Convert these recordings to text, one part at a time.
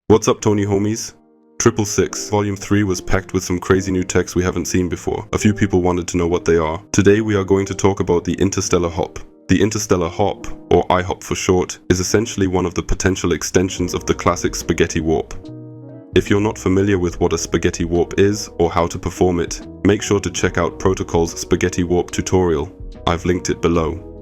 What's up, Tony homies? 666 Volume 3 was packed with some crazy new techs we haven't seen before. A few people wanted to know what they are. Today we are going to talk about the Interstellar hop. The Interstellar hop, or iHop for short, is essentially one of the potential extensions of the classic spaghetti warp. If you're not familiar with what a spaghetti warp is or how to perform it, make sure to check out Protocol's spaghetti warp tutorial. I've linked it below.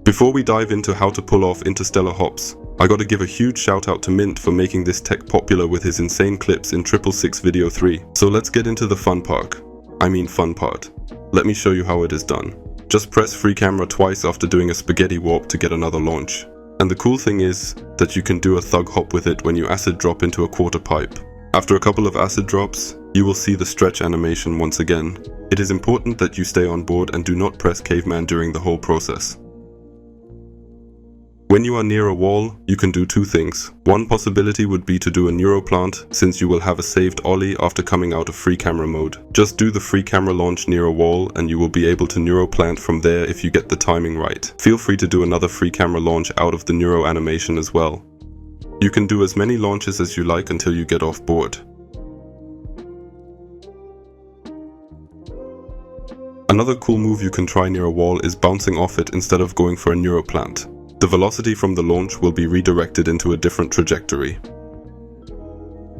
Before we dive into how to pull off interstellar hops, I gotta give a huge shout out to Mint for making this tech popular with his insane clips in 666 Video 3. So let's get into the fun part. Let me show you how it is done. Just press free camera twice after doing a spaghetti warp to get another launch. And the cool thing is that you can do a thug hop with it when you acid drop into a quarter pipe. After a couple of acid drops, you will see the stretch animation once again. It is important that you stay on board and do not press Caveman during the whole process. When you are near a wall, you can do two things. One possibility would be to do a Neuroplant, since you will have a saved ollie after coming out of free camera mode. Just do the free camera launch near a wall and you will be able to Neuroplant from there if you get the timing right. Feel free to do another free camera launch out of the Neuro animation as well. You can do as many launches as you like until you get off board. Another cool move you can try near a wall is bouncing off it instead of going for a Neuroplant. The velocity from the launch will be redirected into a different trajectory.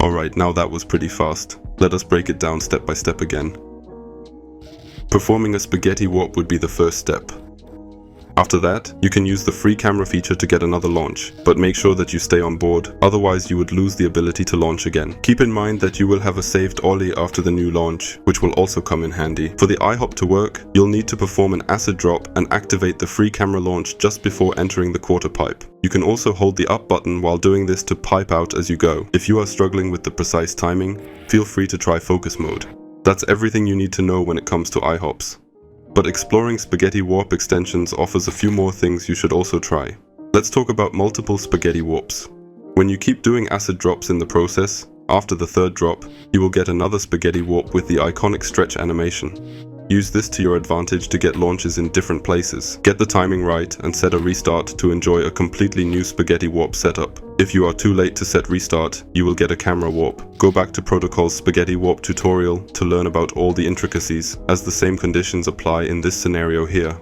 Alright, now that was pretty fast. Let us break it down step by step again. Performing a spaghetti warp would be the first step. After that, you can use the free camera feature to get another launch, but make sure that you stay on board, otherwise you would lose the ability to launch again. Keep in mind that you will have a saved ollie after the new launch, which will also come in handy. For the iHop to work, you'll need to perform an acid drop and activate the free camera launch just before entering the quarter pipe. You can also hold the up button while doing this to pipe out as you go. If you are struggling with the precise timing, feel free to try focus mode. That's everything you need to know when it comes to iHops. But exploring spaghetti warp extensions offers a few more things you should also try. Let's talk about multiple spaghetti warps. When you keep doing acid drops in the process, after the third drop, you will get another spaghetti warp with the iconic stretch animation. Use this to your advantage to get launches in different places. Get the timing right and set a restart to enjoy a completely new spaghetti warp setup. If you are too late to set restart, you will get a camera warp. Go back to Protocol's spaghetti warp tutorial to learn about all the intricacies, as the same conditions apply in this scenario here.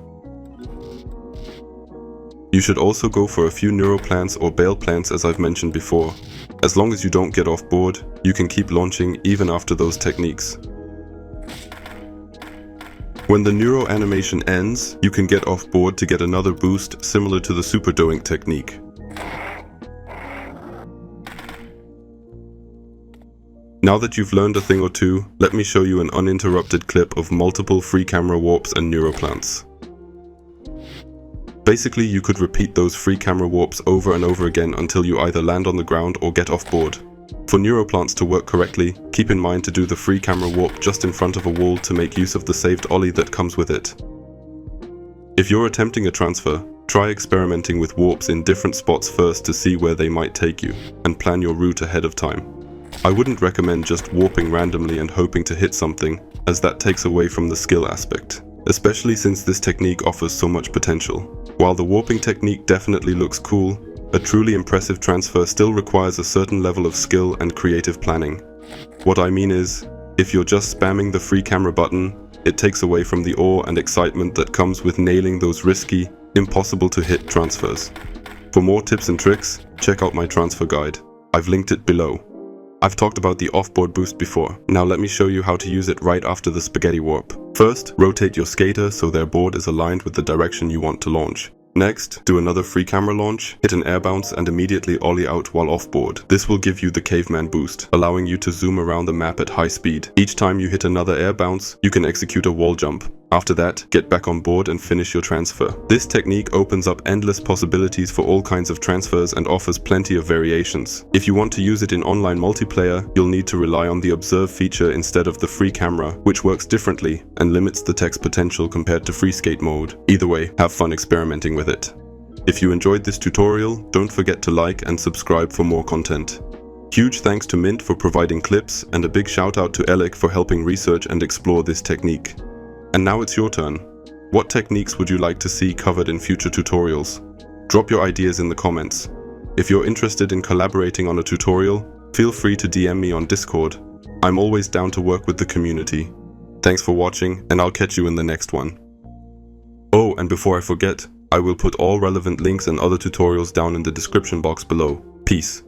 You should also go for a few Neuroplants or bail plants as I've mentioned before. As long as you don't get off board, you can keep launching even after those techniques. When the Neuro animation ends, you can get off board to get another boost similar to the super doink technique. Now that you've learned a thing or two, let me show you an uninterrupted clip of multiple free camera warps and Neuroplants. Basically, you could repeat those free camera warps over and over again until you either land on the ground or get off board. For Neuroplants to work correctly, keep in mind to do the free camera warp just in front of a wall to make use of the saved ollie that comes with it. If you're attempting a transfer, try experimenting with warps in different spots first to see where they might take you, and plan your route ahead of time. I wouldn't recommend just warping randomly and hoping to hit something, as that takes away from the skill aspect, especially since this technique offers so much potential. While the warping technique definitely looks cool, a truly impressive transfer still requires a certain level of skill and creative planning. What I mean is, if you're just spamming the free camera button, it takes away from the awe and excitement that comes with nailing those risky, impossible to hit transfers. For more tips and tricks, check out my transfer guide. I've linked it below. I've talked about the off-board boost before. Now let me show you how to use it right after the spaghetti warp. First, rotate your skater so their board is aligned with the direction you want to launch. Next, do another free camera launch, hit an air bounce and immediately ollie out while off board. This will give you the Caveman boost, allowing you to zoom around the map at high speed. Each time you hit another air bounce, you can execute a wall jump. After that, get back on board and finish your transfer. This technique opens up endless possibilities for all kinds of transfers and offers plenty of variations. If you want to use it in online multiplayer, you'll need to rely on the observe feature instead of the free camera, which works differently and limits the tech's potential compared to free skate mode. Either way, have fun experimenting with it. If you enjoyed this tutorial, don't forget to like and subscribe for more content. Huge thanks to Mint for providing clips, and a big shout out to Alec for helping research and explore this technique. And now it's your turn. What techniques would you like to see covered in future tutorials? Drop your ideas in the comments. If you're interested in collaborating on a tutorial, feel free to DM me on Discord. I'm always down to work with the community. Thanks for watching, and I'll catch you in the next one. Oh, and before I forget, I will put all relevant links and other tutorials down in the description box below. Peace.